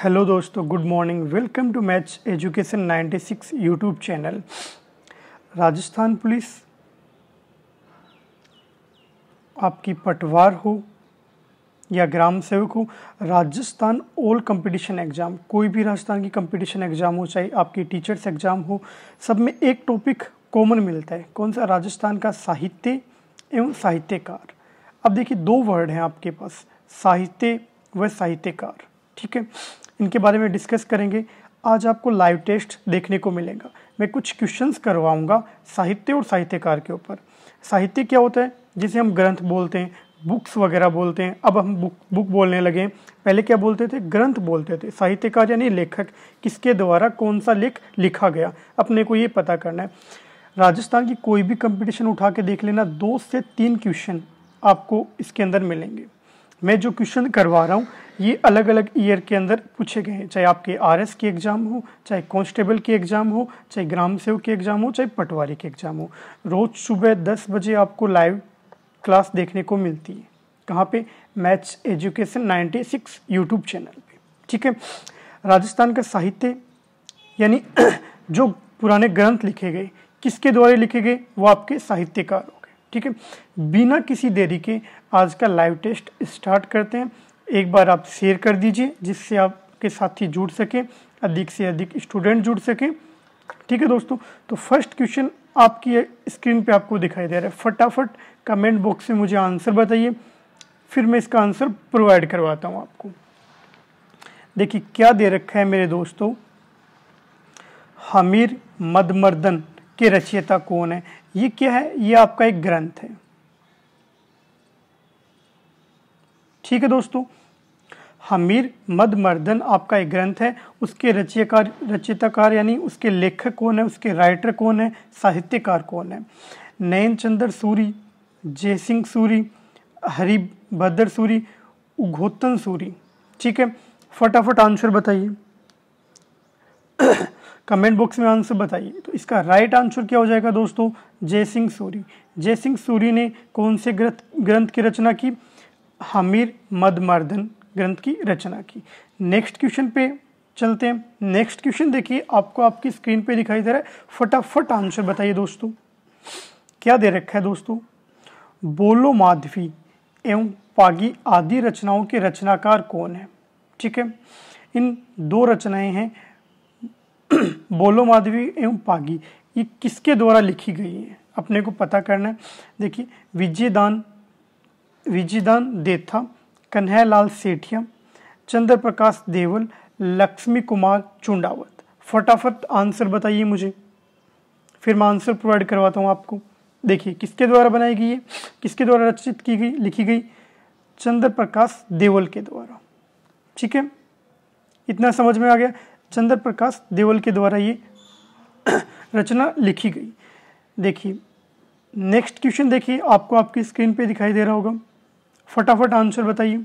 Hello दोस्तों, good morning. Welcome to match education 96 YouTube channel. Rajasthan police आपकी पटवार हो या ग्राम सेवक हो, राजस्थान ऑल कंपटीशन एग्ज़ाम, कोई भी राजस्थान की कंपटीशन एग्ज़ाम हो, चाहे आपकी टीचर्स एग्ज़ाम हो, सब में एक टॉपिक कॉमन मिलता है। कौन सा? राजस्थान का साहित्य एवं साहित्यकार। अब देखिए, दो वर्ड हैं आपके पास, साहित्य व साहित्यकार। ठीक है, इनके बारे में डिस्कस करेंगे। आज आपको लाइव टेस्ट देखने को मिलेगा। मैं कुछ क्वेश्चंस करवाऊंगा साहित्य और साहित्यकार के ऊपर। साहित्य क्या होता है? जिसे हम ग्रंथ बोलते हैं, बुक्स वगैरह बोलते हैं। अब हम बुक बोलने लगे, पहले क्या बोलते थे? ग्रंथ बोलते थे। साहित्यकार यानी लेखक, किसके द्वारा कौन सा लेख लिखा गया, अपने को ये पता करना है। राजस्थान की कोई भी कंपटीशन उठा के देख लेना, 2 से 3 क्वेश्चन आपको इसके अंदर मिलेंगे। मैं जो क्वेश्चन करवा रहा हूँ ये अलग अलग ईयर के अंदर पूछे गए हैं, चाहे आपके आरएस की एग्ज़ाम हो, चाहे कांस्टेबल की एग्ज़ाम हो, चाहे ग्राम सेवक की एग्ज़ाम हो, चाहे पटवारी की एग्ज़ाम हो। रोज़ सुबह 10 बजे आपको लाइव क्लास देखने को मिलती है। कहाँ पे? मैच एजुकेशन 96 यूट्यूब चैनल पे। ठीक है, राजस्थान का साहित्य यानी जो पुराने ग्रंथ लिखे गए, किसके द्वारा लिखे गए? वो आपके साहित्यकार हो गए। ठीक है, बिना किसी देरी के आज का लाइव टेस्ट स्टार्ट करते हैं। एक बार आप शेयर कर दीजिए जिससे आपके साथी जुड़ सके, अधिक से अधिक स्टूडेंट जुड़ सके। ठीक है दोस्तों, तो फर्स्ट क्वेश्चन आपकी स्क्रीन पे आपको दिखाई दे रहा है। फटाफट कमेंट बॉक्स में मुझे आंसर बताइए, फिर मैं इसका आंसर प्रोवाइड करवाता हूँ आपको। देखिए क्या दे रखा है मेरे दोस्तों, हमीर मदमर्दन के रचयिता कौन है? ये क्या है? ये आपका एक ग्रंथ है। ठीक है दोस्तों, हमीर मदमर्दन आपका एक ग्रंथ है। उसके रचयिताकार यानी उसके लेखक कौन है, उसके राइटर कौन है, साहित्यकार कौन है? नयनचंद्र सूरी, जयसिंह सूरी, हरिभद्र सूरी, उद्घोतन सूरी। ठीक है, फटाफट आंसर बताइए, कमेंट बॉक्स में आंसर बताइए। तो इसका राइट आंसर क्या हो जाएगा दोस्तों? जयसिंह सूरी। जयसिंह सूरी ने कौन से ग्रंथ की रचना की? हमीर मदमर्दन ग्रंथ की रचना की। नेक्स्ट क्वेश्चन पे चलते हैं। नेक्स्ट क्वेश्चन देखिए, आपको आपकी स्क्रीन पे दिखाई दे रहा है। फटाफट आंसर बताइए दोस्तों, क्या दे रखा है दोस्तों? बोलो माधवी एवं पागी आदि रचनाओं के रचनाकार कौन है? ठीक है, इन 2 रचनाएं हैं बोलो माधवी एवं पागी। ये किसके द्वारा लिखी गई है, अपने को पता करना है। देखिए, विजयदान देथा, कन्हैयालाल सेठिया, चंद्र प्रकाश देवल, लक्ष्मी कुमार चुंडावत। फटाफट आंसर बताइए मुझे, फिर मैं आंसर प्रोवाइड करवाता हूँ आपको। देखिए किसके द्वारा बनाई गई है, किसके द्वारा रचित की गई, लिखी गई? चंद्र प्रकाश देवल के द्वारा। ठीक है, इतना समझ में आ गया? चंद्र प्रकाश देवल के द्वारा ये रचना लिखी गई। देखिए नेक्स्ट क्वेश्चन देखिए, आपको आपकी स्क्रीन पे दिखाई दे रहा होगा। फटाफट आंसर बताइए।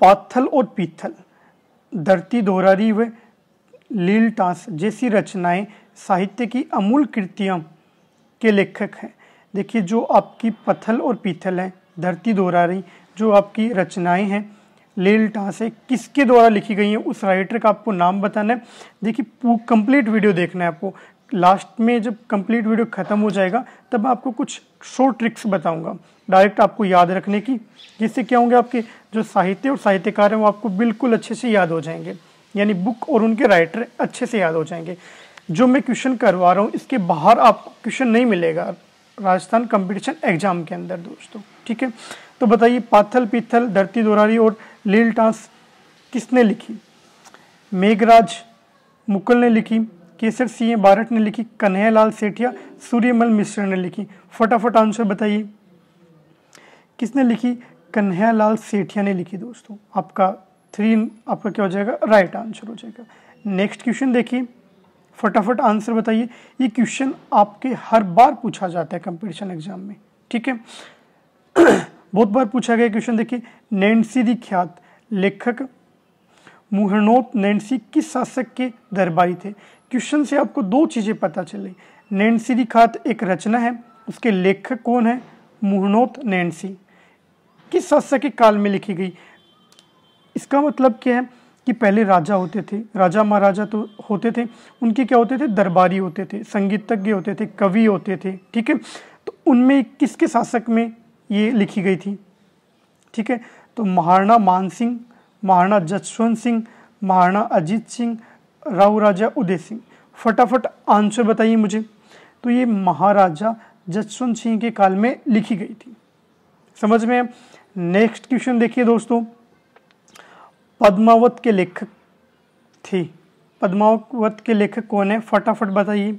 पाथल और पीथल, धरती दोहरारी व लील टांस जैसी रचनाएं साहित्य की अमूल कृतियां के लेखक हैं। देखिए, जो आपकी पत्थल और पीथल है, धरती दोहरारी, जो आपकी रचनाएं हैं लील टांस है, किसके द्वारा लिखी गई हैं? उस राइटर का आपको नाम बताना है। देखिए कंप्लीट वीडियो देखना है आपको। लास्ट में जब कंप्लीट वीडियो खत्म हो जाएगा तब आपको कुछ शॉर्ट ट्रिक्स बताऊंगा डायरेक्ट आपको याद रखने की, जिससे क्या होंगे, आपके जो साहित्य और साहित्यकार हैं वो आपको बिल्कुल अच्छे से याद हो जाएंगे, यानी बुक और उनके राइटर अच्छे से याद हो जाएंगे। जो मैं क्वेश्चन करवा रहा हूँ इसके बाहर आपको क्वेश्चन नहीं मिलेगा राजस्थान कंपटीशन एग्जाम के अंदर दोस्तों। ठीक है, तो बताइए, पाथल पीथल, धरती दोहरारी और लील टांस किसने लिखी? मेघराज मुकुल ने लिखी, केसर सिंह बारट ने लिखी, कन्हैयालाल सेठिया, सूर्यमल मिश्र ने लिखी। फटाफट आंसर बताइए, किसने लिखी? कन्हैयालाल सेठिया ने लिखी दोस्तों। आपका 3 आपका क्या हो जाएगा? राइट आंसर हो जाएगा। नेक्स्ट क्वेश्चन देखिए, फटाफट आंसर बताइए। ये क्वेश्चन आपके हर बार पूछा जाता है कंपटीशन एग्जाम में। ठीक है, बहुत बार पूछा गया क्वेश्चन। देखिए, नैन्सी दी ख्यात लेखक मुहरनोत नैन्सी किस शासक के दरबारी थे? क्वेश्चन से आपको 2 चीजें पता चली। नैन्सी दी ख्यात एक रचना है, उसके लेखक कौन है? मुहरनोत नैन्सी। किस शासक के काल में लिखी गई? इसका मतलब क्या है कि पहले राजा होते थे, राजा महाराजा तो होते थे, उनके क्या होते थे, दरबारी होते थे, संगीतज्ञ होते थे, कवि होते थे, ठीक है। तो उनमें किसके शासक में ये लिखी गई थी, ठीक है। तो महाराणा मान सिंह, महाराणा जसवंत सिंह, महाराणा अजीत सिंह, राव राजा उदय सिंह। फटाफट आंसर बताइए मुझे। तो ये महाराजा जसवंत सिंह के काल में लिखी गई थी, समझ में। नेक्स्ट क्वेश्चन देखिए दोस्तों, पद्मावत के लेखक थे, पद्मावत के लेखक कौन है, फटाफट बताइए।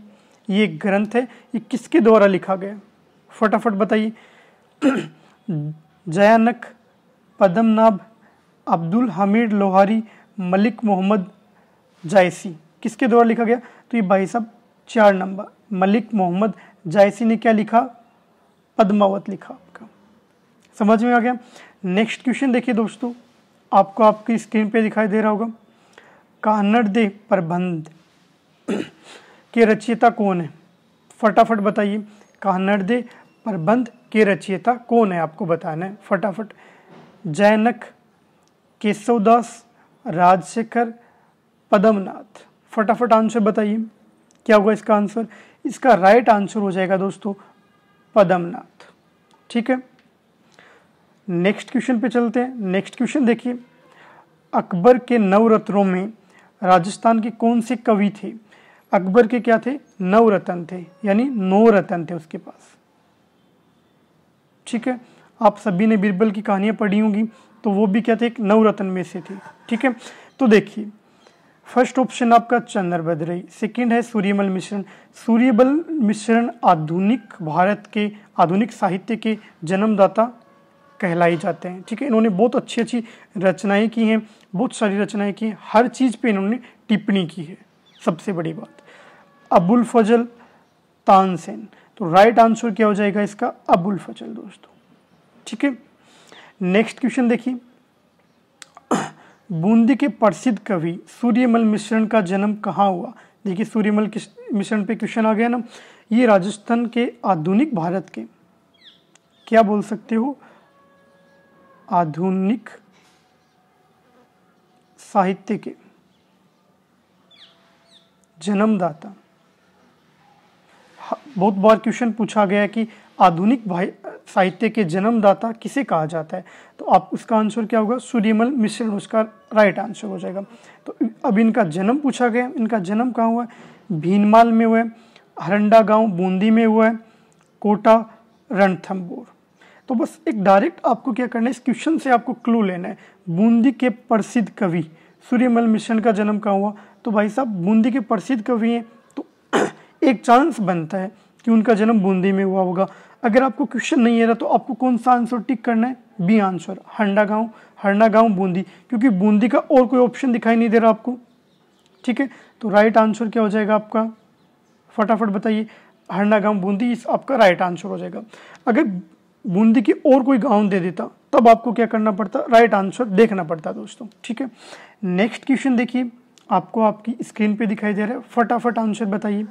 ये ग्रंथ है, ये किसके द्वारा लिखा गया, फटाफट बताइए। जयानक, पद्मनाभ, अब्दुल हमीद लोहारी, मलिक मोहम्मद जायसी, किसके द्वारा लिखा गया। तो ये भाई साहब 4 नंबर, मलिक मोहम्मद जायसी ने क्या लिखा, पद्मावत लिखा। आपका समझ में आ गया। नेक्स्ट क्वेश्चन देखिए दोस्तों, आपको आपकी स्क्रीन पे दिखाई दे रहा होगा। कानड़दे प्रबंध के रचयिता कौन है, फटाफट बताइए। कानड़दे प्रबंध के रचयिता कौन है, आपको बताना है फटाफट। जैनक, केशवदास, राजशेखर, पद्मनाथ, फटाफट आंसर बताइए क्या होगा इसका आंसर। इसका राइट आंसर हो जाएगा दोस्तों पद्मनाथ, ठीक है। नेक्स्ट क्वेश्चन पे चलते हैं। नेक्स्ट क्वेश्चन देखिए, अकबर के नवरत्नों में राजस्थान के कौन से कवि थे। अकबर के क्या थे, नवरत्न थे, यानी 9 रत्न थे उसके पास, ठीक है। आप सभी ने बीरबल की कहानियां पढ़ी होंगी, तो वो भी क्या थे, एक नवरत्न में से थी, ठीक है। तो देखिए फर्स्ट ऑप्शन आपका चंद्रभद्र रही, सेकंड है सूर्यमल मिश्रण। सूर्यमल मिश्रण आधुनिक भारत के आधुनिक साहित्य के जन्मदाता कहलाई जाते हैं, ठीक है। इन्होंने बहुत अच्छी अच्छी रचनाएं की हैं, बहुत सारी रचनाएं की हैं, हर चीज़ पे इन्होंने टिप्पणी की है, सबसे बड़ी बात। अबुल फजल तानसेन, तो राइट आंसर क्या हो जाएगा इसका, अबुल फजल दोस्तों, ठीक है। नेक्स्ट क्वेश्चन देखिए, बूंदी के प्रसिद्ध कवि सूर्यमल मिश्रण का जन्म कहाँ हुआ। देखिए सूर्यमल मिश्रण पे क्वेश्चन आ गया ना। ये राजस्थान के आधुनिक भारत के क्या बोल सकते हो, आधुनिक साहित्य के जन्मदाता। बहुत बार क्वेश्चन पूछा गया है कि आधुनिक साहित्य के जन्मदाता किसे कहा जाता है, तो आप उसका आंसर क्या होगा, सूर्यमल मिश्रण उसका राइट आंसर हो जाएगा। तो अब इनका जन्म पूछा गया, इनका जन्म कहाँ हुआ है, भीनमाल में हुआ है, हरंडा गांव बूंदी में हुआ है, कोटा रणथंभौर। तो बस एक डायरेक्ट आपको क्या करना है, इस क्वेश्चन से आपको क्लू लेना है। बूंदी के प्रसिद्ध कवि सूर्यमल मिश्रण का जन्म कहाँ हुआ, तो भाई साहब बूंदी के प्रसिद्ध कवि हैं, तो एक चांस बनता है कि उनका जन्म बूंदी में हुआ होगा। अगर आपको क्वेश्चन नहीं है रहा तो आपको कौन सा आंसर टिक करना है, बी आंसर, हरंडा गांव बूंदी, क्योंकि बूंदी का और कोई ऑप्शन दिखाई नहीं दे रहा आपको, ठीक है। तो राइट आंसर क्या हो जाएगा आपका, फटाफट बताइए। हरंडा गांव बूंदी इस आपका राइट आंसर हो जाएगा। अगर बूंदी की और कोई गांव दे देता तब आपको क्या करना पड़ता, राइट आंसर देखना पड़ता दोस्तों, ठीक है। नेक्स्ट क्वेश्चन देखिए, आपको आपकी स्क्रीन पे दिखाई दे रहा है, फटाफट आंसर बताइए।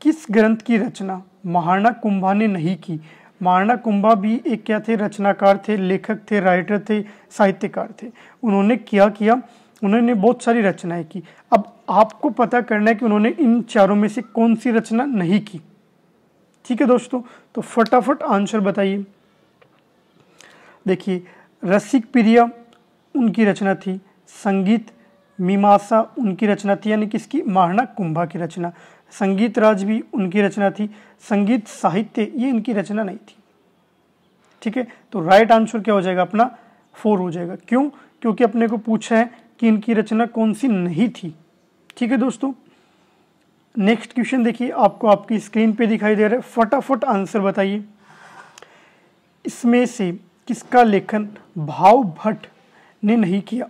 किस ग्रंथ की रचना महाराणा कुंभा ने नहीं की। महाराणा कुंभा भी एक क्या थे, रचनाकार थे, लेखक थे, राइटर थे, साहित्यकार थे। उन्होंने क्या किया, उन्होंने बहुत सारी रचनाएं की। अब आपको पता करना है कि उन्होंने इन चारों में से कौन सी रचना नहीं की, ठीक है दोस्तों। तो फटाफट आंसर बताइए। देखिए रसिक प्रिया उनकी रचना थी, संगीत मीमांसा उनकी रचना थी, यानी किसकी, महाराणा कुंभा की रचना। संगीत राज भी उनकी रचना थी, संगीत साहित्य ये इनकी रचना नहीं थी, ठीक है। तो राइट आंसर क्या हो जाएगा अपना, 4 हो जाएगा। क्यों, क्योंकि अपने को पूछा है कि इनकी रचना कौन सी नहीं थी, ठीक है दोस्तों। नेक्स्ट क्वेश्चन देखिए, आपको आपकी स्क्रीन पे दिखाई दे रहा है, फटाफट आंसर बताइए। इसमें से किसका लेखन भाव भट्ट ने नहीं किया।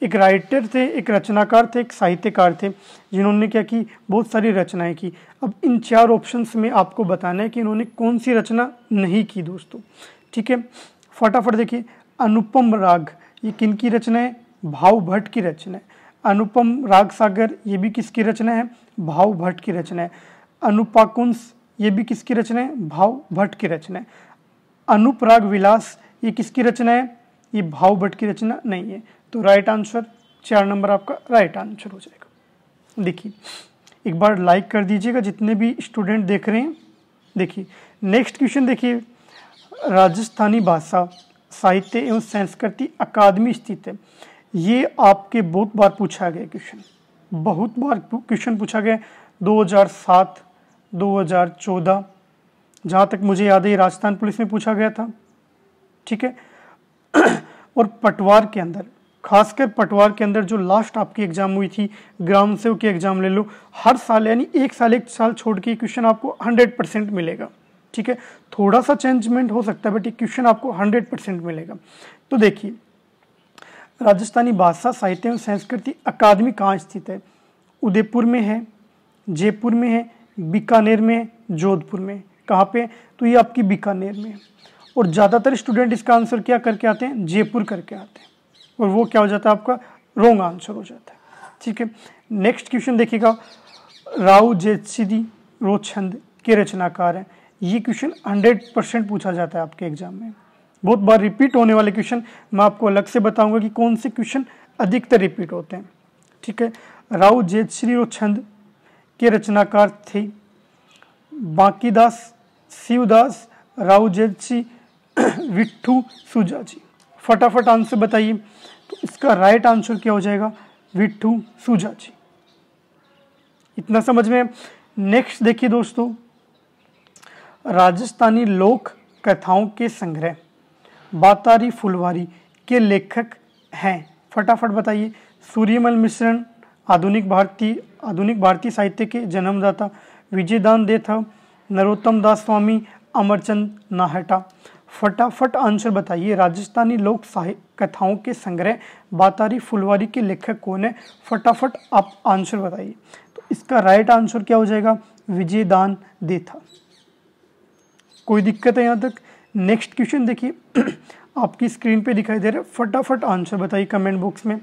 एक राइटर थे, एक रचनाकार थे, एक साहित्यकार थे, जिन्होंने क्या की, बहुत सारी रचनाएं की। अब इन 4 ऑप्शंस में आपको बताना है कि इन्होंने कौन सी रचना नहीं की दोस्तों, ठीक है। फटाफट देखिए, अनुपम राग ये किनकी रचना है, भाव भट्ट की रचना है। अनुपम राग सागर ये भी किसकी रचना है, भाव भट्ट की रचना है। अनुपाकुंस ये भी किसकी रचना है, भाव भट्ट की रचना है। अनुपराग विलास ये किसकी रचना है, ये भाव भट्ट की रचना नहीं है। तो राइट आंसर 4 नंबर आपका राइट आंसर हो जाएगा। देखिए एक बार लाइक कर दीजिएगा जितने भी स्टूडेंट देख रहे हैं। देखिए नेक्स्ट क्वेश्चन देखिए, राजस्थानी भाषा साहित्य एवं संस्कृति अकादमी स्थित है। ये आपके बहुत बार पूछा गया क्वेश्चन, बहुत बार क्वेश्चन पूछा गया 2007, 2014, जहाँ तक मुझे याद है ये राजस्थान पुलिस में पूछा गया था, ठीक है। और पटवार के अंदर, खासकर पटवार के अंदर जो लास्ट आपकी एग्जाम हुई थी, ग्राम सेवक की एग्जाम ले लो, हर साल यानी एक साल छोड़ के क्वेश्चन आपको 100% मिलेगा, ठीक है। थोड़ा सा चेंजमेंट हो सकता है बट ये क्वेश्चन आपको 100% मिलेगा। तो देखिए राजस्थानी भाषा साहित्य एवं संस्कृति अकादमी कहाँ स्थित है? उदयपुर में है, जयपुर में है, बीकानेर में है, जोधपुर में। कहाँ पे? तो ये आपकी बीकानेर में है। और ज़्यादातर स्टूडेंट इसका आंसर क्या करके आते हैं? जयपुर करके आते हैं, और वो क्या हो जाता है आपका रॉन्ग आंसर हो जाता है, ठीक है। नेक्स्ट क्वेश्चन देखिएगा, राव जेतसिंह रोचंद के रचनाकार हैं। ये क्वेश्चन 100% पूछा जाता है आपके एग्जाम में, बहुत बार रिपीट होने वाले क्वेश्चन। मैं आपको अलग से बताऊंगा कि कौन से क्वेश्चन अधिकतर रिपीट होते हैं, ठीक है। राव जेतसिंह रोचंद के रचनाकार थे बांकीदास, शिवदास, राव जेतसिंह, विट्ठू सुजाजी। फटाफट आंसर बताइए। तो इसका राइट आंसर क्या हो जाएगा? विट्ठू सुजाजी। इतना समझ में। नेक्स्ट देखिए दोस्तों, राजस्थानी लोक कथाओं के संग्रह बातारी फुलवारी के लेखक हैं। फटाफट बताइए। सूर्यमल मिश्रण आधुनिक भारतीय साहित्य के जन्मदाता, विजयदान देथा, नरोत्तम दास स्वामी, अमरचंद नाहटा। फटाफट आंसर बताइए। राजस्थानी लोक कथाओं के संग्रह बातारी फुलवारी के लेखक कौन है? फटाफट आप आंसर बताइए। तो इसका राइट आंसर क्या हो जाएगा? विजयदान देथा। कोई दिक्कत है यहाँ तक? नेक्स्ट क्वेश्चन देखिए, आपकी स्क्रीन पे दिखाई दे रहा है, फटाफट आंसर बताइए कमेंट बॉक्स में।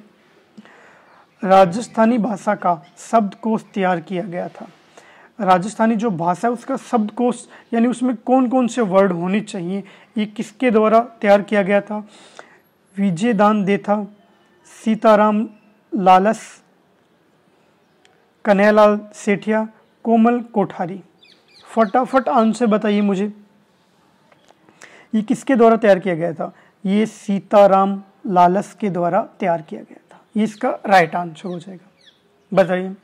राजस्थानी भाषा का शब्दकोश तैयार किया गया था। राजस्थानी जो भाषा है उसका शब्दकोश यानी उसमें कौन कौन से वर्ड होने चाहिए, ये किसके द्वारा तैयार किया गया था? विजयदान देथा, सीताराम लालस, कन्हैयालाल सेठिया, कोमल कोठारी। फटाफट आंसर बताइए मुझे, ये किसके द्वारा तैयार किया गया था? ये सीताराम लालस के द्वारा तैयार किया गया था। ये इसका राइट आंसर हो जाएगा। बताइए।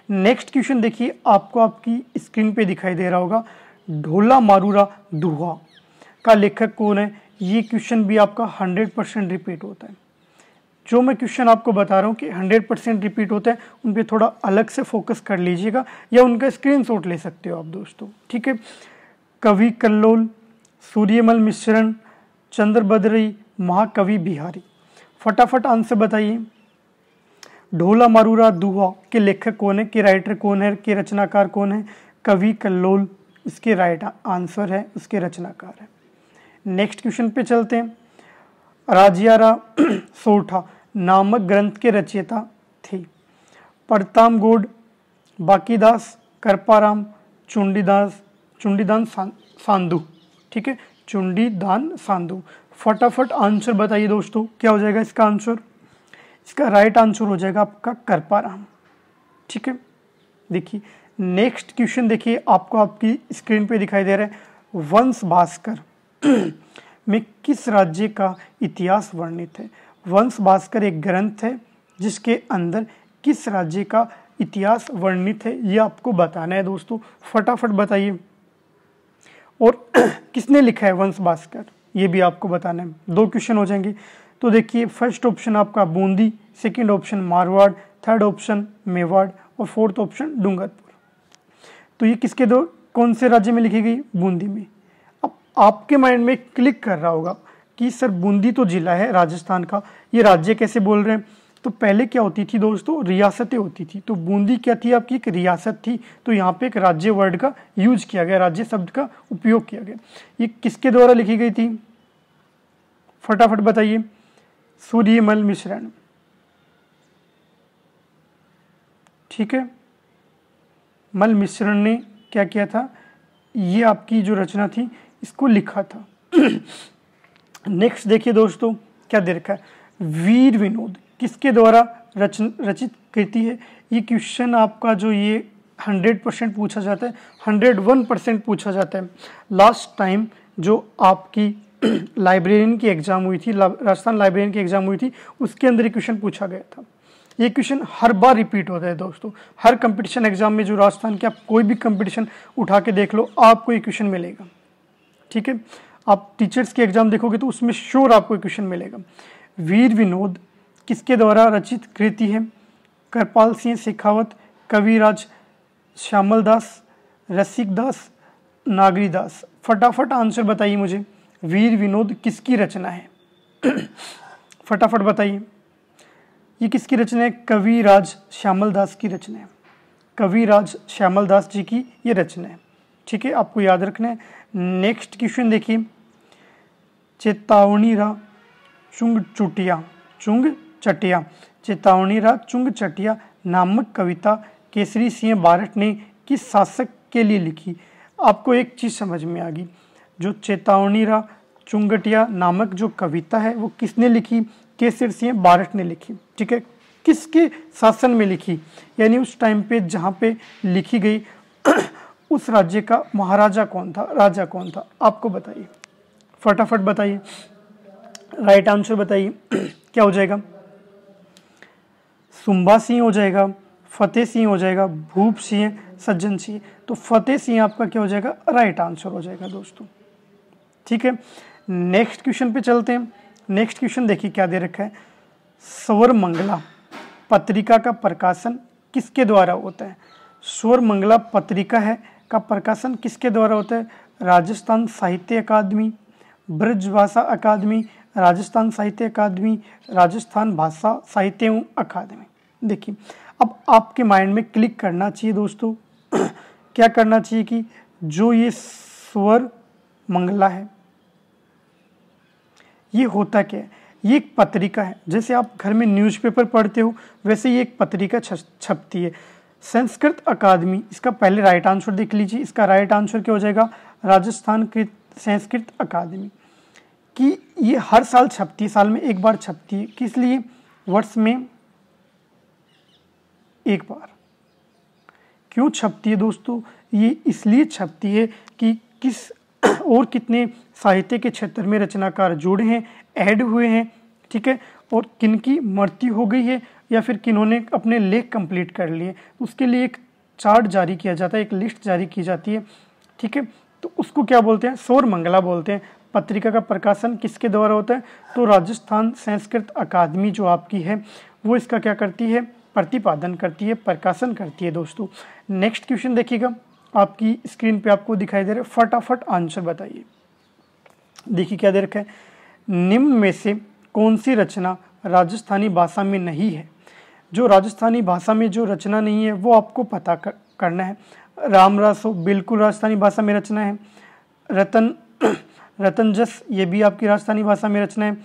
नेक्स्ट क्वेश्चन देखिए, आपको आपकी स्क्रीन पे दिखाई दे रहा होगा, ढोला मारूरा दुहा का लेखक कौन है? ये क्वेश्चन भी आपका 100% रिपीट होता है। जो मैं क्वेश्चन आपको बता रहा हूँ कि 100% रिपीट होता है, उन पर थोड़ा अलग से फोकस कर लीजिएगा या उनका स्क्रीनशॉट ले सकते हो आप दोस्तों, ठीक है। कवि कल्लोल, सूर्यमल मिश्रण, चंद्रभद्री, महाकवि बिहारी। फटाफट आंसर बताइए। ढोला मारूरा दुहा के लेखक कौन है, के राइटर कौन है, के रचनाकार कौन है? कवि कल्लोल इसके राइट आंसर है, उसके रचनाकार है। नेक्स्ट क्वेश्चन पे चलते हैं। राजियारा सोठा नामक ग्रंथ के रचयिता थे। परतामगोड, बाकीदास, करपाराम, चुंडीदान सांधु, ठीक है, चुंडीदान सांधु। फटाफट आंसर बताइए दोस्तों, क्या हो जाएगा इसका आंसर? इसका राइट आंसर हो जाएगा आपका करपाराम, ठीक है। देखिए नेक्स्ट क्वेश्चन देखिए, आपको आपकी स्क्रीन पे दिखाई दे रहा है, वंश भास्कर में किस राज्य का इतिहास वर्णित है? वंश भास्कर एक ग्रंथ है जिसके अंदर किस राज्य का इतिहास वर्णित है, ये आपको बताना है दोस्तों। फटाफट बताइए। और किसने लिखा है वंश भास्कर, ये भी आपको बताना है। 2 क्वेश्चन हो जाएंगे। तो देखिए, फर्स्ट ऑप्शन आपका Bundi, second option Marwar, third option Mewar और फोर्थ ऑप्शन डूंगरपुर। तो ये किसके कौन से राज्य में लिखी गई? बूंदी में। अब आपके माइंड में क्लिक कर रहा होगा कि सर बूंदी तो जिला है राजस्थान का, ये राज्य कैसे बोल रहे हैं? तो पहले क्या होती थी दोस्तों? रियासतें होती थी। तो बूंदी क्या थी? आपकी एक रियासत थी। तो यहाँ पे एक राज्य वर्ड का यूज किया गया, राज्य शब्द का उपयोग किया गया। ये किसके द्वारा लिखी गई थी? फटाफट बताइए। सूर्यमल मिश्रण, ठीक है। मल मिश्रण ने क्या किया था? ये आपकी जो रचना थी इसको लिखा था। नेक्स्ट देखिए दोस्तों, क्या दे रखा है, वीर विनोद किसके द्वारा रचित कृति है। ये क्वेश्चन आपका जो ये 100% पूछा जाता है, 101% पूछा जाता है। लास्ट टाइम जो आपकी लाइब्रेरियन की एग्जाम हुई थी, राजस्थान लाइब्रेरियन की एग्जाम हुई थी, उसके अंदर ये क्वेश्चन पूछा गया था। ये क्वेश्चन हर बार रिपीट होता है दोस्तों, हर कंपटीशन एग्जाम में जो राजस्थान के आप कोई भी कंपटीशन उठा के देख लो, आपको ये क्वेश्चन मिलेगा। ठीक है, आप टीचर्स के एग्जाम देखोगे तो उसमें श्योर आपको ये क्वेश्चन मिलेगा। वीर विनोद किसके द्वारा रचित कृति है। कृपाल सिंह शेखावत, कविराज श्यामल दास, रसिक दास, नागरी दास। फटाफट आंसर बताइए मुझे, वीर विनोद किसकी रचना है। फटाफट बताइए, ये किसकी रचना है। कविराज श्यामल दास की रचना है, कविराज श्यामल दास जी की ये रचना है। ठीक है, आपको याद रखना है। नेक्स्ट क्वेश्चन देखिए, चेतावनी रा चुंग चटिया, चेतावनी रा चुंग चटिया नामक कविता केसरी सिंह बारठ ने किस शासक के लिए लिखी। आपको एक चीज समझ में आ गई, जो चेतावनी रा चुंगटिया नामक जो कविता है वो किसने लिखी, केसरी सिंह बारठ ने लिखी। ठीक है, किसके शासन में लिखी, यानी उस टाइम पे जहाँ पे लिखी गई उस राज्य का महाराजा कौन था, राजा कौन था, आपको बताइए। फटाफट बताइए, राइट आंसर बताइए। क्या हो जाएगा, सुंबा सिंह हो जाएगा, फतेह सिंह हो जाएगा, भूप सिंह, सज्जन सिंह। तो फतेह सिंह आपका क्या हो जाएगा, राइट आंसर हो जाएगा दोस्तों। ठीक है, नेक्स्ट क्वेश्चन पे चलते हैं। नेक्स्ट क्वेश्चन देखिए क्या दे रखा है, स्वर मंगला पत्रिका का प्रकाशन किसके द्वारा होता है। स्वर मंगला पत्रिका है का प्रकाशन किसके द्वारा होता है। राजस्थान साहित्य अकादमी, ब्रजभाषा अकादमी, राजस्थान साहित्य अकादमी, राजस्थान भाषा साहित्य एवं अकादमी। देखिए, अब आपके माइंड में क्लिक करना चाहिए दोस्तों, क्या करना चाहिए कि जो ये स्वर मंगला है ये होता क्या है, ये एक पत्रिका है। जैसे आप घर में न्यूज़पेपर पढ़ते हो वैसे ये एक पत्रिका छपती है। संस्कृत अकादमी, इसका पहले राइट आंसर देख लीजिए। इसका राइट आंसर क्या हो जाएगा, राजस्थान कृत संस्कृत अकादमी की। ये हर साल छपती है, साल में एक बार छपती है। किस लिए, वर्ष में एक बार। क्यों छपती है दोस्तों, ये इसलिए छपती है कि किस और कितने साहित्य के क्षेत्र में रचनाकार जुड़े हैं, ऐड हुए हैं। ठीक है, और किनकी मृत्यु हो गई है या फिर किन्होंने अपने लेख कंप्लीट कर लिए, उसके लिए एक चार्ट जारी किया जाता है, एक लिस्ट जारी की जाती है। ठीक है, तो उसको क्या बोलते हैं, स्वर मंगला बोलते हैं। पत्रिका का प्रकाशन किसके द्वारा होता है, तो राजस्थान संस्कृत अकादमी जो आपकी है वो इसका क्या करती है, प्रतिपादन करती है, प्रकाशन करती है दोस्तों। नेक्स्ट क्वेश्चन देखिएगा, आपकी स्क्रीन पे आपको दिखाई दे रहा है, फटाफट आंसर बताइए। देखिए क्या दे रखा है, निम्न में से कौन सी रचना राजस्थानी भाषा में नहीं है। जो राजस्थानी भाषा में जो रचना नहीं है वो आपको पता करना है। रामरासो बिल्कुल राजस्थानी भाषा में रचना है। रतनजस ये भी आपकी राजस्थानी भाषा में रचना है।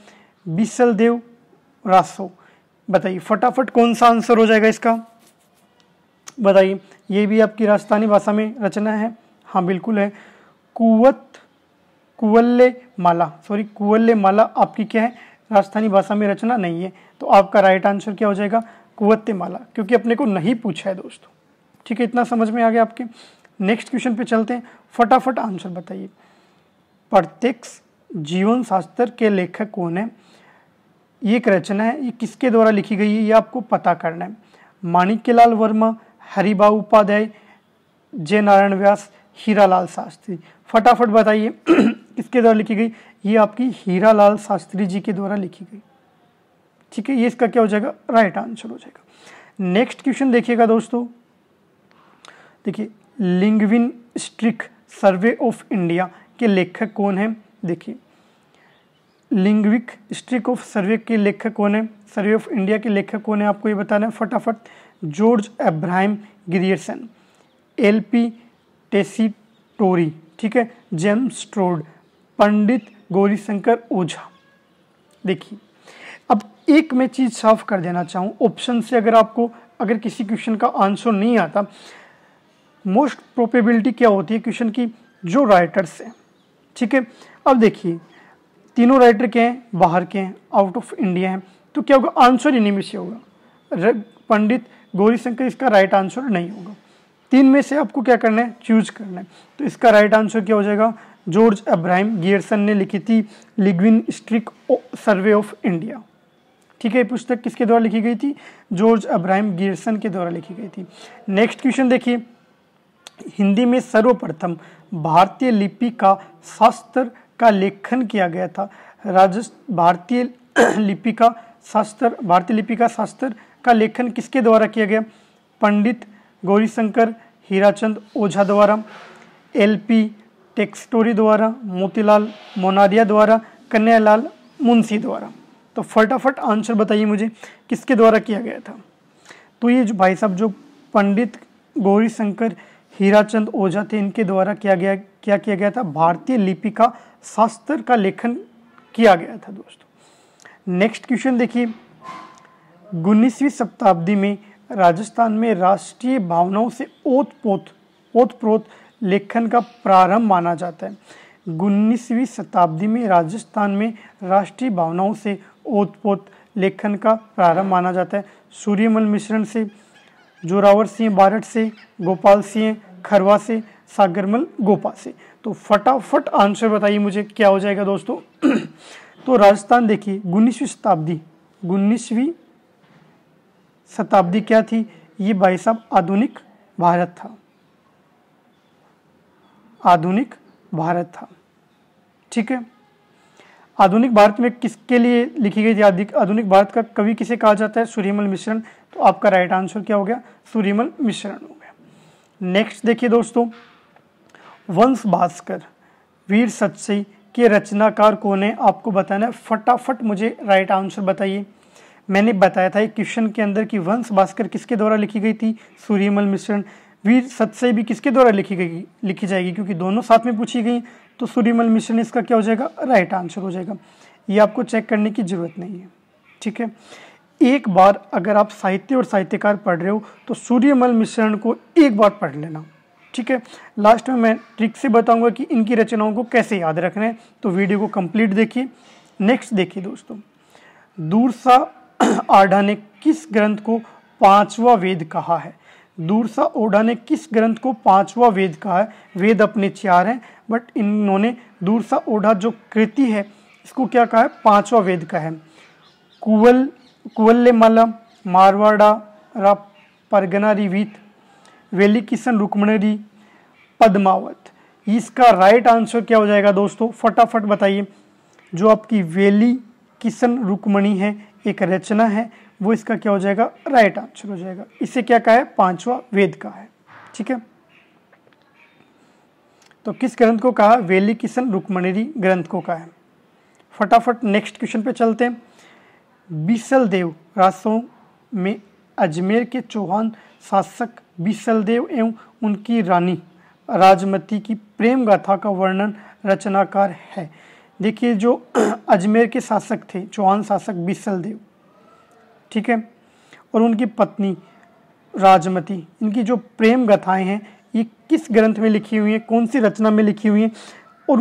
बिसल देव रासो, बताइए फटाफट कौन सा आंसर हो जाएगा इसका, बताइए। ये भी आपकी राजस्थानी भाषा में रचना है, हाँ बिल्कुल है। कुवल्ले माला आपकी क्या है, राजस्थानी भाषा में रचना नहीं है। तो आपका राइट आंसर क्या हो जाएगा, कुवत्ते माला, क्योंकि अपने को नहीं पूछा है दोस्तों। ठीक है, इतना समझ में आ गया आपके। नेक्स्ट क्वेश्चन पे चलते हैं, फटाफट आंसर बताइए। प्रत्यक्ष जीवन शास्त्र के लेखक कौन है। ये एक रचना है, ये किसके द्वारा लिखी गई है ये आपको पता करना है। माणिक्यलाल वर्मा, हरिभाऊ उपाध्याय, जय नारायण व्यास, हीरालाल शास्त्री। फटाफट बताइए किसके द्वारा लिखी गई, ये आपकी हीरालाल शास्त्री जी के द्वारा लिखी गई। ठीक है, ये इसका क्या हो जाएगा, राइट आंसर हो जाएगा। नेक्स्ट क्वेश्चन देखिएगा दोस्तों, देखिए लिंग्विस्टिक सर्वे ऑफ इंडिया के लेखक कौन है। देखिए लिंग्विस्टिक ऑफ सर्वे के लेखक कौन है, सर्वे ऑफ इंडिया के लेखक कौन है, आपको ये बताना है फटाफट। जॉर्ज अब्राहम ग्रियर्सन, एलपी टेसीटोरी, ठीक है, जेम्स ट्रोड, पंडित गौरीशंकर ओझा। देखिए अब एक मैं चीज साफ कर देना चाहूँ, ऑप्शन से अगर किसी क्वेश्चन का आंसर नहीं आता, मोस्ट प्रोबेबिलिटी क्या होती है क्वेश्चन की, जो राइटर्स हैं। ठीक है, अब देखिए तीनों राइटर के हैं, बाहर के हैं, आउट ऑफ इंडिया हैं, तो क्या होगा, आंसर इन्हीं में से होगा। पंडित गौरीशंकर इसका राइट आंसर नहीं होगा। तीन में से आपको क्या करना है, चूज करना है। तो इसका राइट आंसर क्या हो जाएगा, जॉर्ज अब्राहम गियर्सन ने लिखी थी लिंग्विस्टिक सर्वे ऑफ इंडिया। ठीक है, पुस्तक किसके द्वारा लिखी गई थी, जॉर्ज अब्राहम गियर्सन के द्वारा लिखी गई थी। नेक्स्ट क्वेश्चन देखिए, हिंदी में सर्वप्रथम भारतीय लिपि का शास्त्र का लेखन किया गया था। भारतीय लिपि का शास्त्र का लेखन किसके द्वारा किया गया, पंडित गौरीशंकर हीराचंद ओझा द्वारा, एलपी टेक्सटोरी द्वारा, मोतीलाल मोनारिया द्वारा, कन्हैयालाल मुंशी द्वारा। तो फटाफट आंसर बताइए मुझे किसके द्वारा किया गया था। तो ये जो भाई साहब जो पंडित गौरीशंकर हीराचंद ओझा थे, इनके द्वारा क्या किया गया था, भारतीय लिपि का शास्त्र का लेखन किया गया था दोस्तों। नेक्स्ट क्वेश्चन देखिए, 19वीं शताब्दी में राजस्थान में राष्ट्रीय भावनाओं से ओतप्रोत लेखन का प्रारंभ माना जाता है। 19वीं शताब्दी में राजस्थान में राष्ट्रीय भावनाओं से ओतप्रोत लेखन का प्रारंभ माना जाता है। सूर्यमल मिश्रण से, जोरावर सिंह बारठ से, गोपाल सिंह खरवा से, सागरमल गोपा से। तो फटाफट आंसर बताइए मुझे क्या हो जाएगा दोस्तों। तो राजस्थान देखिए, 19वीं शताब्दी क्या थी, ये भाई साहब आधुनिक भारत था, आधुनिक भारत था। ठीक है, आधुनिक भारत में किसके लिए लिखी गई थी, आधुनिक भारत का कवि किसे कहा जाता है, सूर्यमल मिश्रण। तो आपका राइट आंसर क्या हो गया, सूर्यमल मिश्रण हो गया। नेक्स्ट देखिए दोस्तों, वंश भास्कर वीर सतसई के रचनाकार कौन है, आपको बताना है। फटाफट मुझे राइट आंसर बताइए। मैंने बताया था एक क्वेश्चन के अंदर कि वंश भास्कर किसके द्वारा लिखी गई थी, सूर्यमल मिश्रण। वीर सतसई भी किसके द्वारा लिखी जाएगी, क्योंकि दोनों साथ में पूछी गई, तो सूर्यमल मिश्रण इसका क्या हो जाएगा, राइट आंसर हो जाएगा। ये आपको चेक करने की जरूरत नहीं है। ठीक है, एक बार अगर आप साहित्य और साहित्यकार पढ़ रहे हो तो सूर्यमल मिश्रण को एक बार पढ़ लेना। ठीक है, लास्ट में मैं ट्रिक से बताऊंगा कि इनकी रचनाओं को कैसे याद रखना है, तो वीडियो को कंप्लीट देखिए। नेक्स्ट देखिए दोस्तों, दूरसा आढ़ा ने किस ग्रंथ को पांचवा वेद कहा है। दूरसा ओढ़ा ने किस ग्रंथ को पांचवा वेद कहा है। वेद अपने 4 हैं, बट इन्होंने दूरसा ओढ़ा जो कृति है इसको क्या कहा है, पांचवा वेद का है। कुवल्लेमाला, मारवाड़ा रा परगना रिवीत, वेली किशन रुक्मणी, पद्मावत। इसका राइट आंसर क्या हो जाएगा दोस्तों, फटाफट बताइए। जो आपकी वेली किशन रुक्मणी है, एक रचना है, वो इसका क्या हो जाएगा, राइट आंसर हो जाएगा। इसे क्या कहा है, पांचवा वेद का है। ठीक है, तो किस ग्रंथ को कहा, वेली किशन रुक्मणी ग्रंथ को कहा है। फटाफट नेक्स्ट क्वेश्चन पे चलते हैं। बीसलदेव रासों में अजमेर के चौहान शासक बीसलदेव एवं उनकी रानी राजमती की प्रेम गाथा का वर्णन रचनाकार है। देखिए, जो अजमेर के शासक थे, चौहान शासक बीसलदेव, ठीक है, और उनकी पत्नी राजमती, इनकी जो प्रेम गाथाएं हैं ये किस ग्रंथ में लिखी हुई हैं, कौन सी रचना में लिखी हुई हैं, और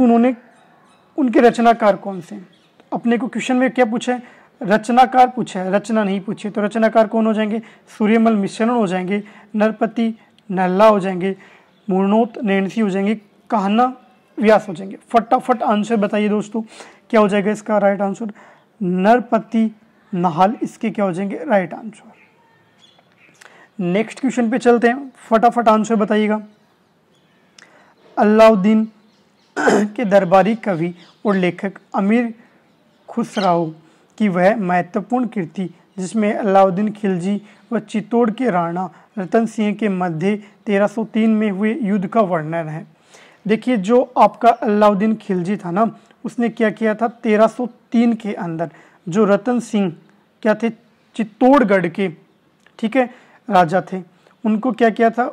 उनके रचनाकार कौन से हैं। अपने को क्वेश्चन में क्या पूछा है, रचनाकार पूछा है, रचना नहीं पूछी। तो रचनाकार कौन हो जाएंगे, सूर्यमल मिश्रण हो जाएंगे, नरपति नल्ला हो जाएंगे, मूर्णोत नैणसी हो जाएंगे, कहना व्यास हो जाएंगे। फटाफट आंसर बताइए दोस्तों, क्या हो जाएगा इसका राइट आंसर, नरपति नाहल इसके क्या हो जाएंगे, राइट आंसर। नेक्स्ट क्वेश्चन पे चलते हैं, फटाफट आंसर बताइएगा। अलाउद्दीन के दरबारी कवि और लेखक अमीर खुसराओ की वह महत्वपूर्ण कृति जिसमें अलाउद्दीन खिलजी व चित्तौड़ के राणा रतन सिंह के मध्य 1303 में हुए युद्ध का वर्णन है। देखिए, जो आपका अलाउद्दीन खिलजी था ना, उसने क्या किया था, 1303 के अंदर जो रतन सिंह क्या थे, चित्तौड़गढ़ के, ठीक है, राजा थे, उनको क्या किया था,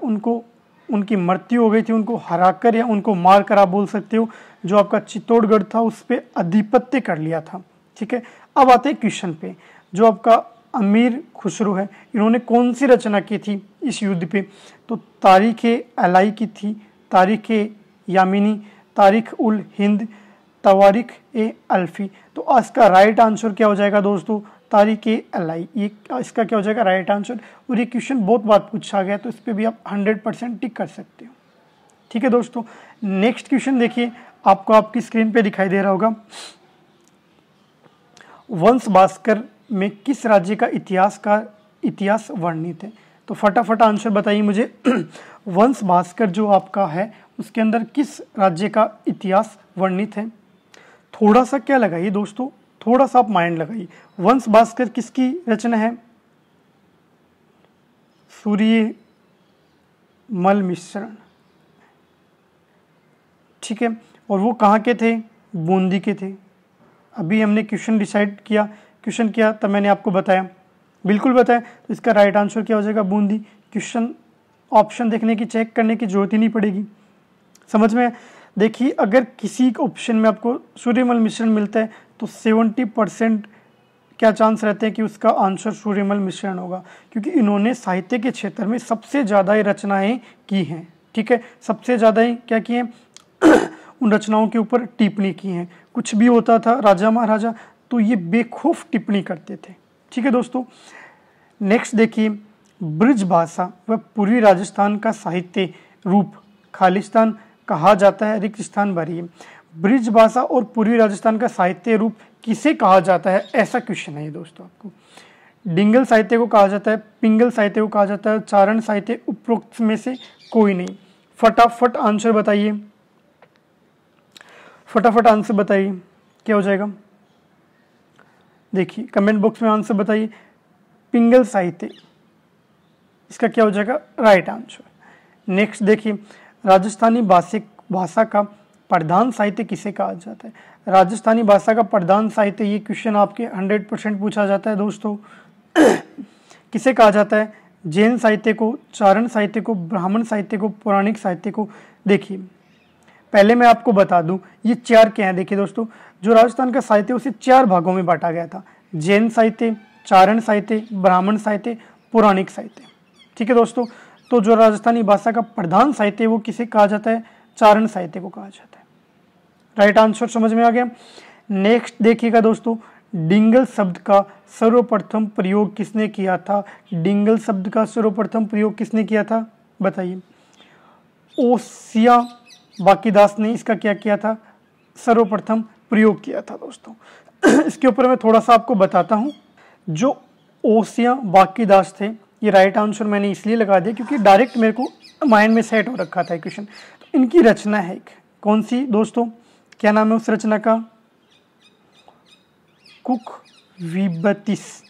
उनकी मृत्यु हो गई थी, उनको हराकर या उनको मार कर आप बोल सकते हो। जो आपका चित्तौड़गढ़ था उस पर आधिपत्य कर लिया था। ठीक है, अब आते हैं क्वेश्चन पे। जो आपका अमीर खुसरो है, इन्होंने कौन सी रचना की थी इस युद्ध पे, तो तारीख अलाई की थी, तारीख यामिनी, तारीख उल हिंद, तवारिख ए अल्फी। तो इसका राइट आंसर क्या हो जाएगा दोस्तों, तारिक ए अलाई, ये इसका क्या हो जाएगा राइट आंसर। और ये क्वेश्चन बहुत बार पूछा गया तो इस पर भी आप 100% टिक कर सकते हो। ठीक है दोस्तों, नेक्स्ट क्वेश्चन देखिए, आपको आपकी स्क्रीन पे दिखाई दे रहा होगा। वंश भास्कर में किस राज्य का इतिहास वर्णित है। तो फटाफट आंसर बताइए मुझे। वंश भास्कर जो आपका है उसके अंदर किस राज्य का इतिहास वर्णित है। थोड़ा सा क्या लगाइए दोस्तों, थोड़ा सा आप माइंड लगाइए। वंश भास्कर किसकी रचना है, सूर्यमल मिश्रण। ठीक है, और वो कहाँ के थे, बूंदी के थे। अभी हमने क्वेश्चन डिसाइड किया, क्वेश्चन किया तब मैंने आपको बताया, बिल्कुल बताया। तो इसका राइट आंसर क्या हो जाएगा, बूंदी। क्वेश्चन ऑप्शन देखने की, चेक करने की जरूरत ही नहीं पड़ेगी। समझ में देखिए, अगर किसी ऑप्शन में आपको सूर्यमल मिश्रण मिलता है तो 70% क्या चांस रहते हैं कि उसका आंसर सूर्यमल मिश्रण होगा, क्योंकि इन्होंने साहित्य के क्षेत्र में सबसे ज़्यादा ही रचनाएं की हैं। ठीक है, सबसे ज़्यादा ही क्या की हैं उन रचनाओं के ऊपर टिप्पणी की हैं। कुछ भी होता था राजा महाराजा तो ये बेखौफ टिप्पणी करते थे। ठीक है दोस्तों, नेक्स्ट देखिए, ब्रज भाषा व पूर्वी राजस्थान का साहित्य रूप खालिस्तान कहा जाता है, रिक्त स्थान भरिए। ब्रज भाषा और पूर्वी राजस्थान का साहित्य रूप किसे कहा जाता है, ऐसा क्वेश्चन है ये दोस्तों आपको। डिंगल साहित्य को कहा जाता है, पिंगल साहित्य को कहा जाता है, चारण साहित्य, उपरोक्त में से कोई नहीं। फटाफट आंसर बताइए, फटाफट आंसर बताइए क्या हो जाएगा। देखिए कमेंट बॉक्स में आंसर बताइए। पिंगल साहित्य, इसका क्या हो जाएगा राइट आंसर। नेक्स्ट देखिए, राजस्थानी भाषा का प्रधान साहित्य किसे कहा जाता है। राजस्थानी भाषा का प्रधान साहित्य, ये क्वेश्चन आपके 100% पूछा जाता है दोस्तों। किसे कहा जाता है, जैन साहित्य को, चारण साहित्य को, ब्राह्मण साहित्य को, पौराणिक साहित्य को। देखिए पहले मैं आपको बता दूं, ये चार क्या है। देखिए दोस्तों, जो राजस्थान का साहित्य उसे 4 भागों में बांटा गया था, जैन साहित्य, चारण साहित्य, ब्राह्मण साहित्य, पौराणिक साहित्य। ठीक है दोस्तों, तो जो राजस्थानी भाषा का प्रधान साहित्य वो किसे कहा जाता है, चारण साहित्य को कहा जाता है। राइट आंसर समझ में आ गया। नेक्स्ट देखिएगा दोस्तों, डिंगल शब्द का सर्वप्रथम प्रयोग किसने किया था। डिंगल शब्द का सर्वप्रथम प्रयोग किसने किया था बताइए। ओसिया बाकीदास ने इसका क्या किया था, सर्वप्रथम प्रयोग किया था दोस्तों। इसके ऊपर मैं थोड़ा सा आपको बताता हूँ। जो ओसिया बाकीदास थे, ये राइट आंसर मैंने इसलिए लगा दिया क्योंकि डायरेक्ट मेरे को माइंड में सेट हो रखा था क्वेश्चन। तो इनकी रचना है एक, कौन सी दोस्तों, क्या नाम है उस रचना का, कुक विबतिसी।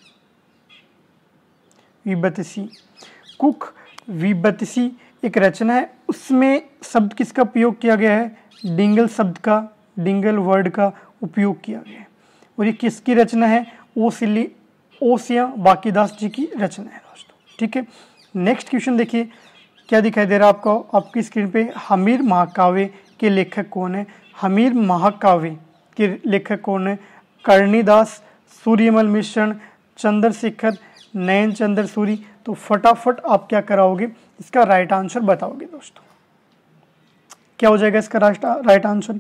कुक विबतिसी एक रचना है, उसमें शब्द किसका प्रयोग किया गया है, डिंगल शब्द का, डिंगल वर्ड का उपयोग किया गया है। और ये किसकी रचना है, ओसिया बाकीदास जी की रचना है दोस्तों। ठीक है, नेक्स्ट क्वेश्चन देखिए क्या दिखाई दे रहा है आपको आपकी स्क्रीन पे। हमीर महाकाव्य के लेखक कौन है। हमीर महाकाव्य के लेखक कौन है, कर्णिदास, सूर्यमल मिश्रण, चंद्रशेखर, नयन चंद्र सूरी। तो फटाफट आप क्या कराओगे, इसका राइट आंसर बताओगे दोस्तों। क्या हो जाएगा इसका राइट आंसर,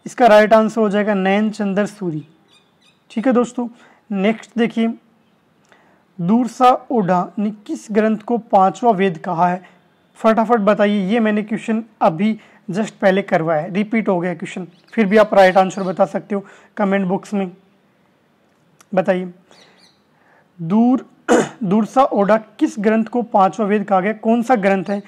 इसका राइट आंसर हो जाएगा नयन चंद्र सूरी। ठीक है दोस्तों, नेक्स्ट देखिए, दूरसा ओढ़ा ने किस ग्रंथ को 5वां वेद कहा है। फटाफट बताइए, ये मैंने क्वेश्चन अभी जस्ट पहले करवाया है, रिपीट हो गया क्वेश्चन, फिर भी आप राइट आंसर बता सकते हो कमेंट बॉक्स में बताइए। दूरसा ओढ़ा किस ग्रंथ को 5वां वेद कहा गया, कौन सा ग्रंथ है।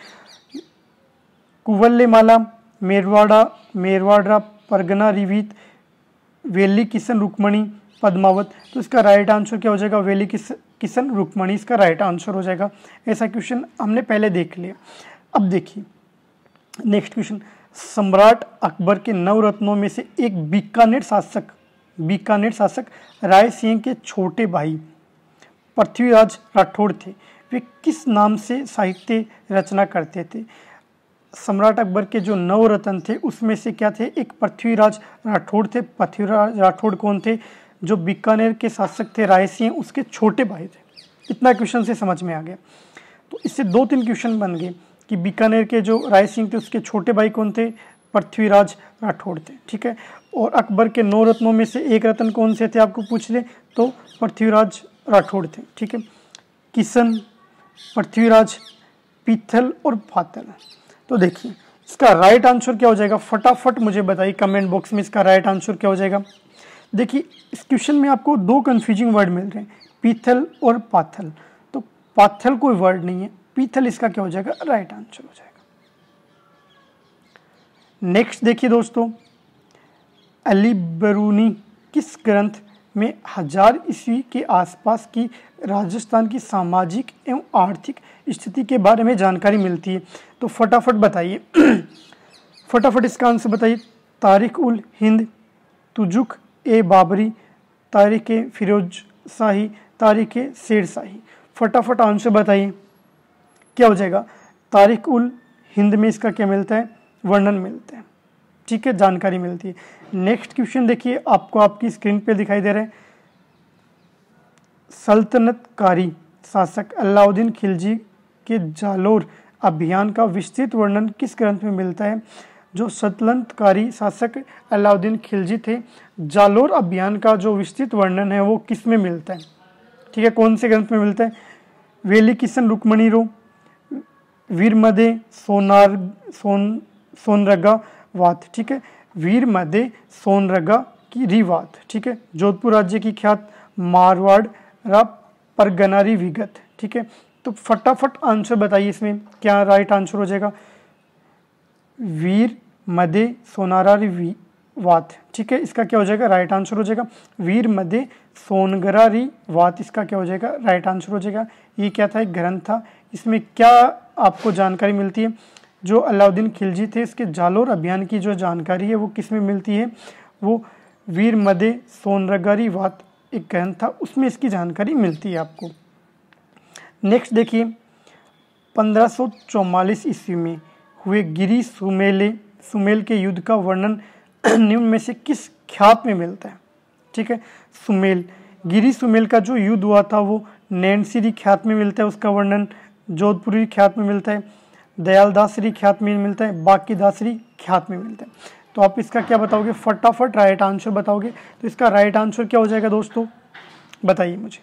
कुवल्लेमाला, मेरवाड़ा, परगना रिवीत, वेली किशन रुक्मणी, पद्मावत। तो इसका राइट आंसर क्या हो जाएगा, वेली किशन रुक्मणी इसका राइट आंसर हो जाएगा। ऐसा क्वेश्चन हमने पहले देख लिया। अब देखिए नेक्स्ट क्वेश्चन, सम्राट अकबर के 9 रत्नों में से एक बीकानेर शासक राय सिंह के छोटे भाई पृथ्वीराज राठौड़ थे। वे किस नाम से साहित्य रचना करते थे। सम्राट अकबर के जो 9 रत्न थे उसमें से क्या थे, एक पृथ्वीराज राठौड़ थे। पृथ्वीराज राठौड़ कौन थे, जो बीकानेर के शासक थे राय सिंह, उसके छोटे भाई थे। इतना क्वेश्चन से समझ में आ गया। तो इससे 2-3 क्वेश्चन बन गए कि बीकानेर के जो राय सिंह थे उसके छोटे भाई कौन थे, पृथ्वीराज राठौड़ थे। ठीक है, और अकबर के 9 रत्नों में से एक रत्न कौन से थे आपको पूछ ले तो पृथ्वीराज राठौड़ थे। ठीक है, किशन, पृथ्वीराज, पीथल और पातल। तो देखिए इसका राइट आंसर क्या हो जाएगा, फटाफट मुझे बताइए कमेंट बॉक्स में इसका राइट आंसर क्या हो जाएगा। देखिए इस क्वेश्चन में आपको 2 कंफ्यूजिंग वर्ड मिल रहे हैं, पीथल और पाथल। तो पाथल कोई वर्ड नहीं है, पीथल इसका क्या हो जाएगा, राइट आंसर हो जाएगा। नेक्स्ट देखिए दोस्तों, अली बरूनी किस ग्रंथ में 1000 ईस्वी के आसपास की राजस्थान की सामाजिक एवं आर्थिक स्थिति के बारे में जानकारी मिलती है। तो फटाफट बताइए फटाफट इसका आंसर बताइए। तारिक उल हिंद, तुजुक ए बाबरी, तारिक ए फिरोज शाही, तारिक ए शेर शाही। फटाफट आंसर बताइए क्या हो जाएगा। तारिक उल हिंद में इसका क्या मिलता है, वर्णन मिलता है। ठीक है, जानकारी मिलती है। नेक्स्ट क्वेश्चन देखिए आपको आपकी स्क्रीन पे दिखाई दे रहा है। सल्तनतकारी शासक अलाउद्दीन खिलजी के जालोर अभियान का विस्तृत वर्णन किस ग्रंथ में मिलता है। जो सल्तनतकारी शासक अलाउद्दीन खिलजी थे, जालोर अभियान का जो विस्तृत वर्णन है वो किस में मिलता है। ठीक है, कौन से ग्रंथ में मिलता है। वेली किशन रुक्मणी रो, वीरमदे सोनरगा वात। ठीक है, वीरमदे सोनरगा की रिवात। ठीक है, जोधपुर राज्य की ख्यात मारवाड़ रा परगनारी विगत। ठीक है, तो फटाफट आंसर बताइए इसमें क्या राइट आंसर हो जाएगा। वीर मदे सोनारारी वात। ठीक है, इसका क्या हो जाएगा, राइट आंसर हो जाएगा। वीर मदे सोनगरारी वात इसका क्या हो जाएगा, राइट आंसर हो जाएगा। ये क्या था, एक ग्रंथ था। इसमें क्या आपको जानकारी मिलती है, जो अलाउद्दीन खिलजी थे इसके जालोर अभियान की जो जानकारी है वो किस में मिलती है, वो वीर मदे सोनरगारी वात एक ग्रंथ था, उसमें इसकी जानकारी मिलती है आपको। नेक्स्ट देखिए, 1544 ईस्वी में हुए गिरी सुमेल के युद्ध का वर्णन निम्न में से किस ख्यात में मिलता है। ठीक है, गिरी सुमेल का जो युद्ध हुआ था वो नैनसिरी ख्यात में मिलता है, उसका वर्णन जोधपुरी ख्यात में मिलता है, दयालदासरी ख्यात में मिलता है, बाकीदासरी ख्यात में मिलता है। तो आप इसका क्या बताओगे, फटाफट राइट आंसर बताओगे। तो इसका राइट आंसर क्या हो जाएगा दोस्तों, बताइए मुझे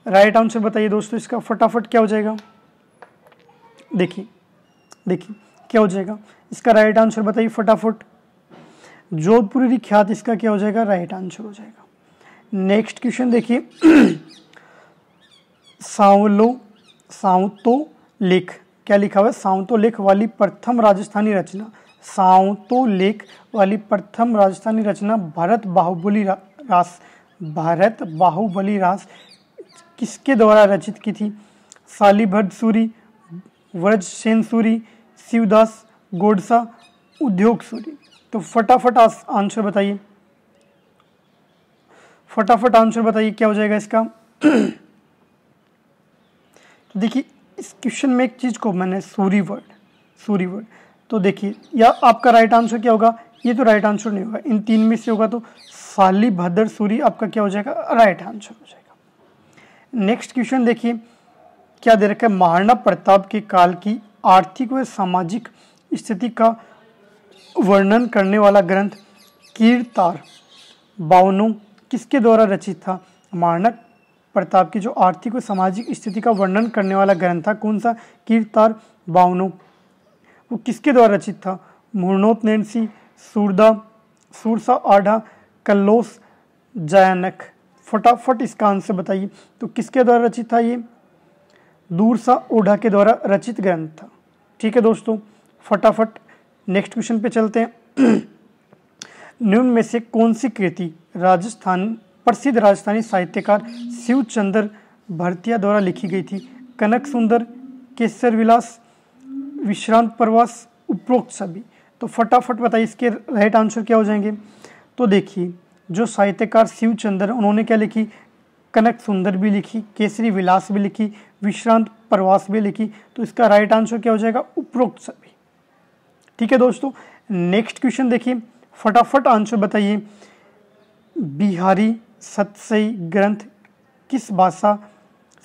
राइट आंसर बताइए दोस्तों, इसका फटाफट क्या हो जाएगा। देखिए क्या हो जाएगा, इसका राइट आंसर बताइए फटाफट। जोधपुरी ख्यात इसका क्या हो जाएगा, राइट आंसर हो जाएगा। नेक्स्ट क्वेश्चन देखिए, सावतो लेख क्या लिखा हुआ है, सावतो लेख वाली प्रथम राजस्थानी रचना, सावतो लेख वाली प्रथम राजस्थानी रचना भारत बाहुबली रास किसके द्वारा रचित की थी। शालीभद्र सूरी, व्रजसेन सूरी, शिवदास गोडसा, उद्योग सूरी। तो फटाफट आंसर बताइए, फटाफट आंसर बताइए क्या हो जाएगा इसका। तो देखिए इस क्वेश्चन में एक चीज को मैंने सूरी वर्ड, तो देखिए या आपका राइट आंसर क्या होगा, ये तो राइट आंसर नहीं होगा, इन 3 में से होगा तो शालीभद्र सूरी आपका क्या हो जाएगा, राइट आंसर हो जाएगा। नेक्स्ट क्वेश्चन देखिए क्या दे रखा है, महाराणा प्रताप के काल की आर्थिक व सामाजिक स्थिति का वर्णन करने वाला ग्रंथ कीरतार बावनों किसके द्वारा रचित था। महाराणा प्रताप की जो आर्थिक व सामाजिक स्थिति का वर्णन करने वाला ग्रंथ था कौन सा, कीरतार बावनों, वो किसके द्वारा रचित था। मुरनोत नैनसी, सूरसा आढ़ा, कल्लोस जयानक। फटाफट इसका आंसर बताइए, तो किसके द्वारा रचित था, ये दूरसा ओढ़ा के द्वारा रचित ग्रंथ था। ठीक है दोस्तों, फटाफट नेक्स्ट क्वेश्चन पे चलते हैं। निम्न में से कौन सी कृति प्रसिद्ध राजस्थानी साहित्यकार शिवचंद्र भरतिया द्वारा लिखी गई थी। कनक सुंदर, केसर विलास, विश्रांत प्रवास, उपरोक्त सभी। तो फटाफट बताइए इसके राइट आंसर क्या हो जाएंगे। तो देखिए जो साहित्यकार शिवचंद्र उन्होंने क्या लिखी, कनक सुंदर भी लिखी, केसरी विलास भी लिखी, विश्रांत प्रवास भी लिखी। तो इसका राइट आंसर क्या हो जाएगा, उपरोक्त सभी। ठीक है दोस्तों, नेक्स्ट क्वेश्चन देखिए, फटाफट आंसर बताइए। बिहारी सतसई ग्रंथ किस भाषा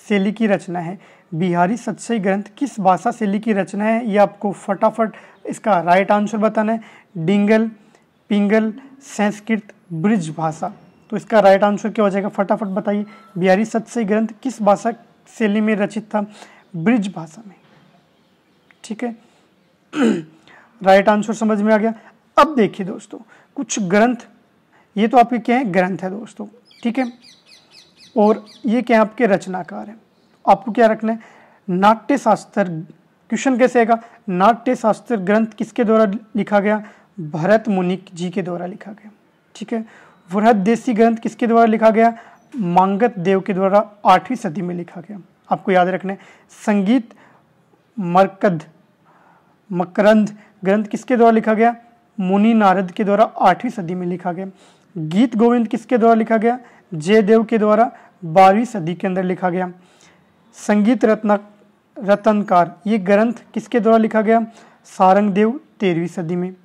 शैली की रचना है। बिहारी सतसई ग्रंथ किस भाषा शैली की रचना है, ये आपको फटाफट इसका राइट आंसर बताना है। डिंगल, पिंगल, संस्कृत, ब्रिज भाषा। तो इसका राइट आंसर क्या हो जाएगा, फटाफट बताइए। बिहारी सत्सई ग्रंथ किस भाषा शैली में रचित था, ब्रिज भाषा में। ठीक है, राइट आंसर समझ में आ गया। अब देखिए दोस्तों, कुछ ग्रंथ, ये तो आपके क्या है, ग्रंथ है दोस्तों, ठीक है, और ये क्या है, आपके रचनाकार है। आपको क्या रखना है, नाट्य शास्त्र। क्वेश्चन कैसे आएगा, नाट्य शास्त्र ग्रंथ किसके द्वारा लिखा गया, भरत मुनि जी के द्वारा लिखा गया। ठीक है, बृहदेशी ग्रंथ किसके द्वारा लिखा गया, मांगत देव के द्वारा 8वीं सदी में लिखा गया। आपको याद रखना है। संगीत मकरंद ग्रंथ किसके द्वारा लिखा गया, मुनि नारद के द्वारा 8वीं सदी में लिखा गया। गीत गोविंद किसके द्वारा लिखा गया, जयदेव के द्वारा 12वीं सदी के अंदर लिखा गया। संगीत रत्नकार ये ग्रंथ किसके द्वारा लिखा गया, सारंगदेव 13वीं सदी में।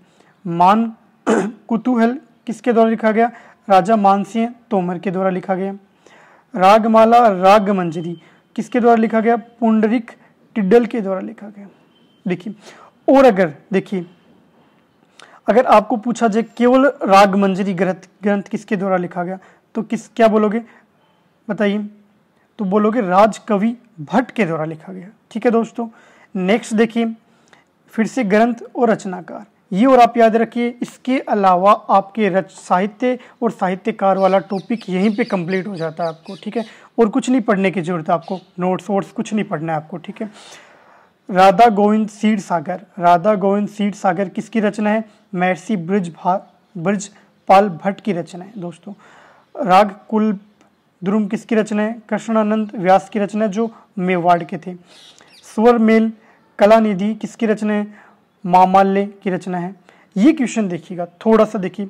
मान कुतूहल किसके द्वारा लिखा गया, राजा मानसिंह तोमर के द्वारा लिखा गया। रागमाला रागमंजरी किसके द्वारा लिखा गया, पुंडरीक टिड्डल के द्वारा लिखा गया। देखिए, और अगर देखिए, अगर आपको पूछा जाए केवल रागमंजरी ग्रंथ किसके द्वारा लिखा गया, तो क्या बोलोगे बताइए, तो बोलोगे राजकवि भट्ट के द्वारा लिखा गया। ठीक है दोस्तों, नेक्स्ट देखिए, फिर से ग्रंथ और रचनाकार, ये और आप याद रखिए। इसके अलावा आपके साहित्य और साहित्यकार वाला टॉपिक यहीं पे कंप्लीट हो जाता है आपको। ठीक है, और कुछ नहीं पढ़ने की जरूरत है आपको, नोट्स वोट्स कुछ नहीं पढ़ना है आपको। ठीक है, राधा गोविंद क्षीर सागर किसकी रचना है, महर्षि ब्रजपाल भट्ट की रचना है दोस्तों। राग कुल द्रुम किसकी रचना है, कृष्णानंद व्यास की रचना है, जो मेवाड़ के थे। स्वर मेल कलानिधि किसकी रचना है, मामाल्य की रचना है। ये क्वेश्चन देखिएगा, थोड़ा सा देखिए,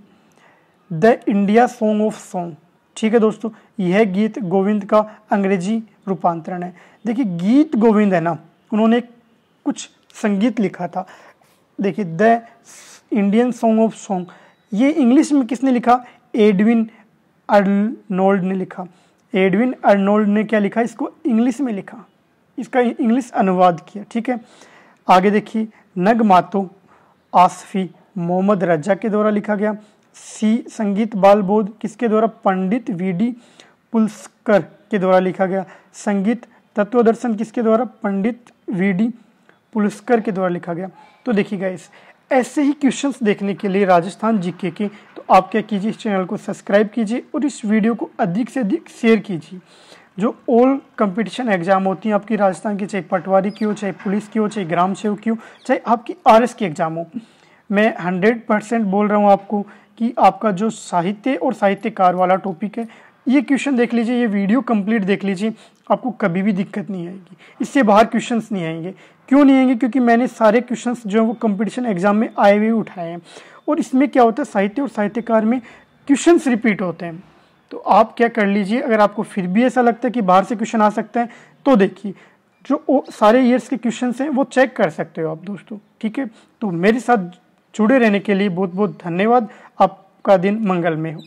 the India song of song. ठीक है दोस्तों, यह गीत गोविंद का अंग्रेजी रूपांतरण है। देखिए, गीत गोविंद है ना, उन्होंने कुछ संगीत लिखा था। देखिए, the Indian song of song, ये इंग्लिश में किसने लिखा, एडविन अर्नोल्ड ने लिखा। एडविन अर्नोल्ड ने क्या लिखा, इसको इंग्लिश में लिखा, इसका इंग्लिश अनुवाद किया। ठीक है, आगे देखिए, नगमातो आसफी मोहम्मद रजा के द्वारा लिखा गया। संगीत बाल बोध किसके द्वारा, पंडित वीडी पुलस्कर के द्वारा लिखा गया। संगीत तत्वदर्शन किसके द्वारा, पंडित वीडी पुलस्कर के द्वारा लिखा गया। तो देखिएगा, इस ऐसे ही क्वेश्चंस देखने के लिए राजस्थान जीके के, तो आप क्या कीजिए, इस चैनल को सब्सक्राइब कीजिए और इस वीडियो को अधिक से अधिक शेयर कीजिए। जो ऑल कंपटीशन एग्जाम होती हैं आपकी राजस्थान की, चाहे पटवारी की हो, चाहे पुलिस की हो, चाहे ग्राम सेवक की हो, चाहे आपकी आरएस की एग्जाम हो, मैं 100% बोल रहा हूँ आपको कि आपका जो साहित्य और साहित्यकार वाला टॉपिक है, ये क्वेश्चन देख लीजिए, ये वीडियो कंप्लीट देख लीजिए, आपको कभी भी दिक्कत नहीं आएगी। इससे बाहर क्वेश्चंस नहीं आएंगे। क्यों नहीं आएंगे, क्योंकि मैंने सारे क्वेश्चंस जो है वो कंपटीशन एग्जाम में आए हुए उठाए हैं। और इसमें क्या होता है, साहित्य और साहित्यकार में क्वेश्चंस रिपीट होते हैं। तो आप क्या कर लीजिए, अगर आपको फिर भी ऐसा लगता है कि बाहर से क्वेश्चन आ सकते हैं, तो देखिए जो सारे ईयर्स के क्वेश्चन हैं वो चेक कर सकते हो आप दोस्तों। ठीक है, तो मेरे साथ जुड़े रहने के लिए बहुत बहुत धन्यवाद। आपका दिन मंगलमय हो।